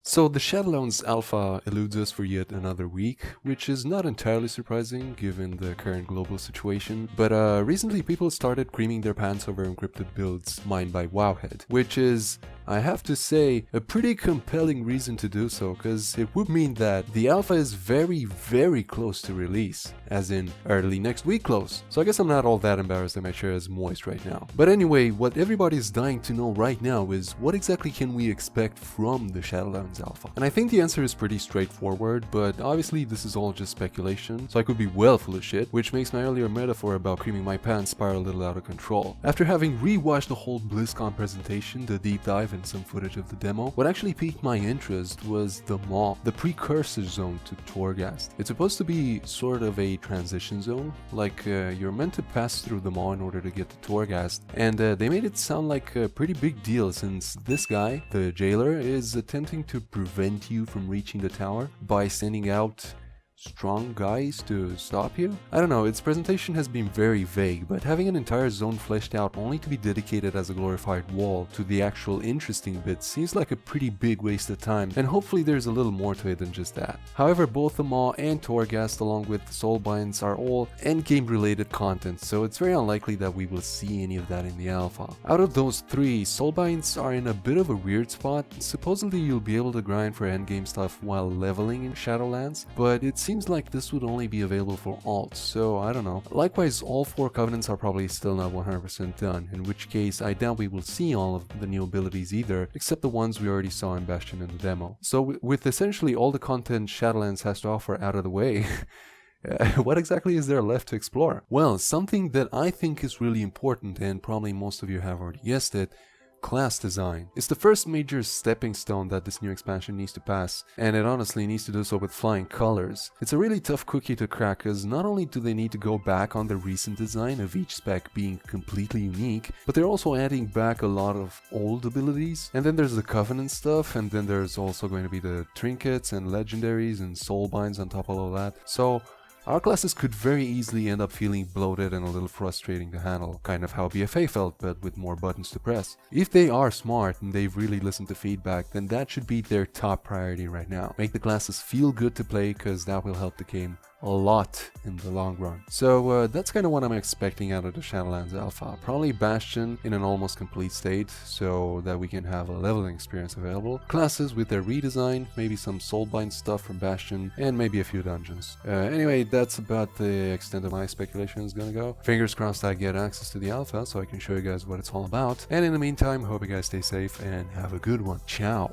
So the Shadowlands Alpha eludes us for yet another week, which is not entirely surprising given the current global situation, but recently people started creaming their pants over encrypted builds mined by Wowhead, which is, I have to say, a pretty compelling reason to do so, because it would mean that the alpha is very close to release, as in early next week close. So I guess I'm not all that embarrassed that my chair is moist right now. But anyway, what everybody's dying to know right now is what exactly can we expect from the Shadowlands Alpha? And I think the answer is pretty straightforward, but obviously this is all just speculation, so I could be well full of shit, which makes my earlier metaphor about creaming my pants spiral a little out of control. After having rewatched the whole BlizzCon presentation, the deep dive and some footage of the demo, what actually piqued my interest was the Maw, the precursor zone to Torghast. It's supposed to be sort of a transition zone, like you're meant to pass through the Maw in order to get to Torghast, and they made it sound like a pretty big deal since this guy, the jailer, is attempting to prevent you from reaching the tower by sending out strong guys to stop you? I don't know, its presentation has been very vague, but having an entire zone fleshed out only to be dedicated as a glorified wall to the actual interesting bits seems like a pretty big waste of time, and hopefully there's a little more to it than just that. However, both the Maw and Torghast along with Soulbinds are all endgame related content, so it's very unlikely that we will see any of that in the alpha. Out of those three, Soulbinds are in a bit of a weird spot. Supposedly you'll be able to grind for endgame stuff while leveling in Shadowlands, but it seems like this would only be available for alts, so I don't know. Likewise, all 4 covenants are probably still not 100% done, in which case I doubt we will see all of the new abilities either, except the ones we already saw in Bastion in the demo. So with essentially all the content Shadowlands has to offer out of the way, what exactly is there left to explore? Well, something that I think is really important, and probably most of you have already guessed it, class design. It's the first major stepping stone that this new expansion needs to pass, and it honestly needs to do so with flying colors. It's a really tough cookie to crack, because not only do they need to go back on the recent design of each spec being completely unique, but they're also adding back a lot of old abilities. And then there's the Covenant stuff, and then there's also going to be the trinkets and legendaries and soulbinds on top of all that. So our classes could very easily end up feeling bloated and a little frustrating to handle, kind of how BFA felt, but with more buttons to press. If they are smart and they've really listened to feedback, then that should be their top priority right now. Make the classes feel good to play, because that will help the game a lot in the long run. So that's kind of what I'm expecting out of the Shadowlands Alpha. Probably Bastion in an almost complete state, so that we can have a leveling experience available. Classes with their redesign, maybe some Soulbind stuff from Bastion, and maybe a few dungeons. Anyway, that's about the extent of my speculation is gonna go. Fingers crossed I get access to the Alpha so I can show you guys what it's all about. And in the meantime, hope you guys stay safe and have a good one. Ciao!